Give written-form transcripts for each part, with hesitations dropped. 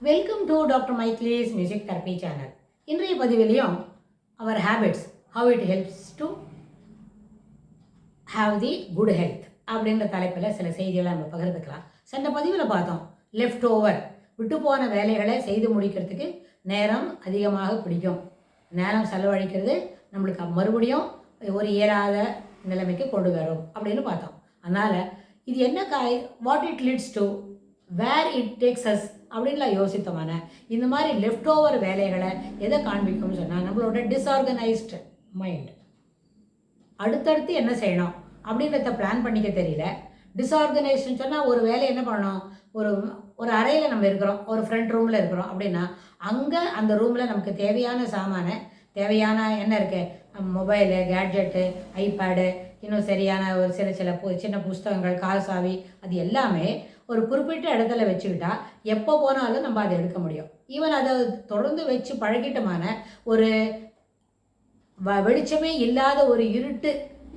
Welcome to doctor மைக்லேஸ் music therapy channel. இன்றைய பதிவிலையும் our habits how it helps to have the good health அப்படின்ற தலைப்பில் சில செய்திகளை நம்ம பகிர்ந்துக்கலாம். சென்ற பதிவில் பார்த்தோம், லெஃப்ட் ஓவர் விட்டு போன வேலைகளை செய்து முடிக்கிறதுக்கு நேரம் அதிகமாக பிடிக்கும். நேரம் செலவழிக்கிறது நம்மளுக்கு மறுபடியும் ஒரு இயலாத நிலைமைக்கு கொண்டு வரும் அப்படின்னு பார்த்தோம். அதனால் இது என்ன what it leads to where it takes us அப்படின்லாம் யோசித்தோமான இந்த மாதிரி லெஃப்ட் ஓவர் வேலைகளை எதை காண்பிக்கும்னு சொன்னால் நம்மளோட டிஸ்ஆர்கனைஸ்டு மைண்ட் அடுத்தடுத்து என்ன செய்யணும் அப்படின்றத பிளான் பண்ணிக்க தெரியல. டிஸ்ஆர்கனைஸ்டுன்னு சொன்னால் ஒரு வேலை என்ன பண்ணணும், ஒரு அறையில் நம்ம இருக்கிறோம், ஒரு ஃப்ரண்ட் ரூமில் இருக்கிறோம் அப்படின்னா அங்கே அந்த ரூமில் நமக்கு தேவையான தேவையான என்ன இருக்குது, மொபைலு, கேட்ஜெட்டு, ஐபேடு, இன்னும் சரியான ஒரு சில சின்ன புஸ்தகங்கள், கால் சாவி, அது எல்லாமே ஒரு குறிப்பிட்ட இடத்துல வச்சுக்கிட்டா எப்போ போனாலும் நம்ம அதை எடுக்க முடியும். ஈவன் அதை தொடர்ந்து வச்சு பழகிட்டமான ஒரு வெளிச்சமே இல்லாத ஒரு இருட்டு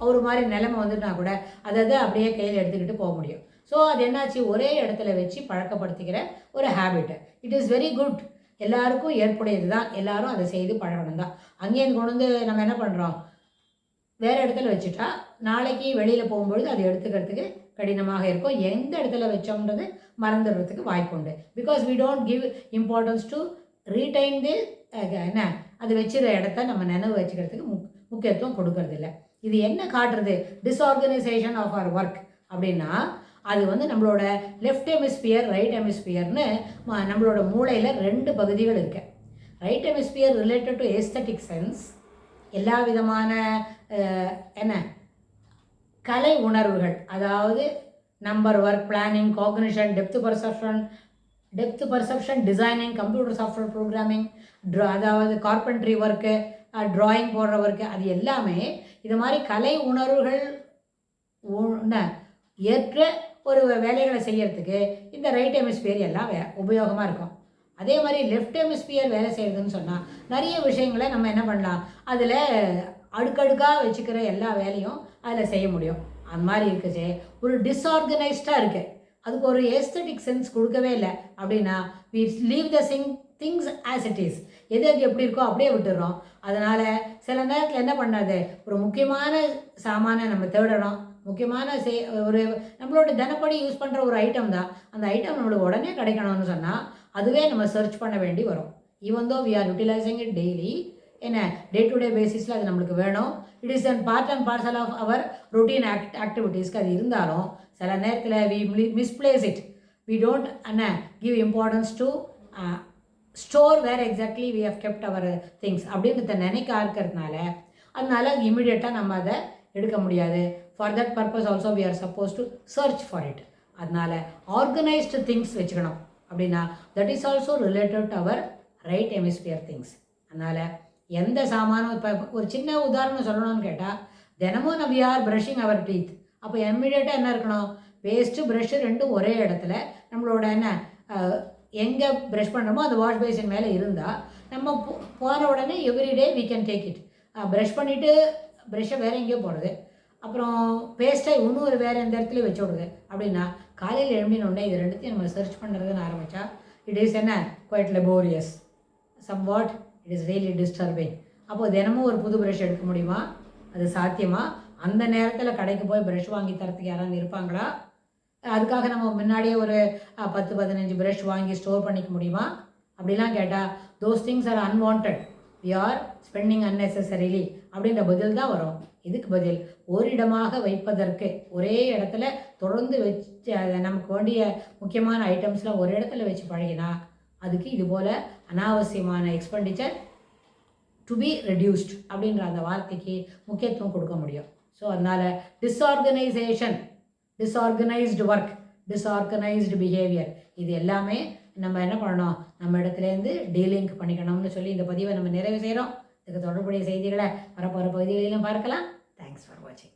ஒரு மாதிரி நிலைமை வந்துட்டுனா கூட அதை அப்படியே கையில் எடுத்துக்கிட்டு போக முடியும். ஸோ அது என்னாச்சு, ஒரே இடத்துல வச்சு பழக்கப்படுத்திக்கிற ஒரு habit. It is very good, எல்லாருக்கும் ஏற்புடையது தான், எல்லாரும் அதை செய்து பழகணும் தான். அங்கேருந்து கொண்டு வந்து நம்ம என்ன பண்ணுறோம், வேறு இடத்துல வச்சுட்டா நாளைக்கு வெளியில் போகும்பொழுது அதை எடுத்துக்கிறதுக்கு கடினமாக இருக்கும். எந்த இடத்துல வச்சோம்ன்றது மறந்துடுறதுக்கு வாய்ப்புண்டு. Because we don't give importance to retain the என்ன அது வச்சுற இடத்த நம்ம நினைவு வச்சுக்கிறதுக்கு முக்கியத்துவம் கொடுக்கறதில்ல. இது என்ன காட்டுறது, டிஸ்ஆர்கனைசேஷன் ஆஃப் அவர் ஒர்க் அப்படின்னா அது நம்மளோட லெஃப்ட் ஹெமிஸ்பியர், ரைட் ஹெமிஸ்பியர்னு நம்மளோட மூளையில் 2 பகுதிகள் இருக்கு. Right hemisphere related to aesthetic sense, எல்லா விதமான என்ன கலை உணர்வுகள், அதாவது number work, planning, cognition, depth perception, designing, computer software programming, அதாவது கார்பென்ட்ரி ஒர்க்கு, ட்ராயிங் போடுற ஒர்க்கு, அது எல்லாமே இது மாதிரி கலை உணர்வுகள் ஏற்ற ஒரு வேலைகளை செய்யறதுக்கு இந்த ரைட் ஹெமிஸ்பியர் எல்லாம் உபயோகமாக இருக்கும். அதே மாதிரி லெஃப்ட் ஹெமிஸ்பியர் வேலை செய்கிறதுன்னு சொன்னால் நிறைய விஷயங்களை நம்ம என்ன பண்ணலாம், அதில் அடுக்கடுக்காக வச்சுக்கிற எல்லா வேலையும் அதில் செய்ய முடியும். அந்த மாதிரி இருக்குச்சு, ஒரு டிஸ்ஆர்கனைஸ்டாக இருக்குது, அதுக்கு ஒரு ஏஸ்தட்டிக் சென்ஸ் கொடுக்கவே இல்லை அப்படின்னா we leave the things as it is, எது எப்படி இருக்கோ அப்படியே விட்டுடுறோம். அதனால் சில நேரத்தில் என்ன பண்ணாது, ஒரு முக்கியமான சாமானை நம்ம தேடணும், முக்கியமான ஒரு நம்மளோட தினப்படி யூஸ் பண்ணுற ஒரு ஐட்டம் தான், அந்த ஐட்டம் நம்மளுக்கு உடனே கிடைக்கணும்னு சொன்னால் அதுவே நம்ம சர்ச் பண்ண வேண்டி வரும். Even though we are utilising it daily, என்ன டே டு டே பேசிஸில் அது நம்மளுக்கு வேணும். It is an part and parcel of our routine ஆக்டிவிட்டீஸ்க்கு அது இருந்தாலும் சில நேரத்தில் we misplace it, we don't give importance to store where exactly we have kept our things அப்படின்றத நினைக்க இருக்கிறதுனால அதனால இமிடியேட்டாக நம்ம அதை எடுக்க முடியாது. For that purpose also we are suppose to search for it. அதனால் ஆர்கனைஸ்டு திங்ஸ் வச்சுக்கணும் அப்படின்னா that is also related to our right hemisphere things. அதனால் எந்த சாமானும் இப்போ ஒரு சின்ன உதாரணம் சொல்லணும்னு கேட்டால், தினமும் நம்ம யார் ப்ரஷிங் அவர் டீத், அப்போ இம்மிடியேட்டாக என்ன இருக்கணும், பேஸ்ட்டு ப்ரஷ்ஷு ரெண்டும் ஒரே இடத்துல நம்மளோட எங்கே ப்ரஷ் பண்ணுறோமோ அந்த வாஷ் பேசின் மேலே இருந்தால் நம்ம போன உடனே everyday we can take it. Brush பண்ணிவிட்டு ப்ரஷ்ஷை வேறு எங்கேயோ போடுறது, அப்புறம் பேஸ்ட்டை இன்னொரு வேறு எந்த இடத்துலையும் வச்சு விடுது அப்படின்னா காலையில் எழும்பினோடனே இது ரெண்டுத்தையும் நம்ம சர்ச் பண்ணுறதுன்னு ஆரம்பித்தா it is quite laborious, somewhat it is really disturbing. அப்போது தினமும் ஒரு புது ப்ரஷ் எடுக்க முடியுமா, அது சாத்தியமா? அந்த நேரத்தில் கடைக்கு போய் ப்ரஷ் வாங்கி தரத்துக்கு யாராவது இருப்பாங்களா? அதுக்காக நம்ம முன்னாடியே ஒரு 10-15 ப்ரஷ் வாங்கி ஸ்டோர் பண்ணிக்க முடியுமா? அப்படிலாம் கேட்டால் those things are unwanted, we are spending unnecessarily அப்படின்ற பதில் தான் வரும். இதுக்கு பதில் ஓரிடமாக வைப்பதற்கு, ஒரே இடத்துல தொடர்ந்து வச்சு நமக்கு வேண்டிய முக்கியமான ஐட்டம்ஸ்லாம் ஒரு இடத்துல வச்சு பழகினா அதுக்கு இது போல் அனாவசியமான எக்ஸ்பெண்டிச்சர் டு பி ரெடியூஸ்ட் அப்படின்ற அந்த வார்த்தைக்கு முக்கியத்துவம் கொடுக்க முடியும். ஸோ அதனால் டிஸ்ஆர்கனைஸ்டு ஒர்க், டிஸ்ஆர்கனைஸ்டு பிஹேவியர், இது எல்லாமே நம்ம என்ன பண்ணணும், நம்ம இடத்துலேருந்து டீலிங்க் பண்ணிக்கணும்னு சொல்லி இந்த பதிவை நம்ம நிறைவு செய்கிறோம். இதுக்கு தொடர்புடைய செய்திகளை வரப்போகிற பகுதிகளிலும் பார்க்கலாம். தேங்க்ஸ் ஃபார் வாட்சிங்.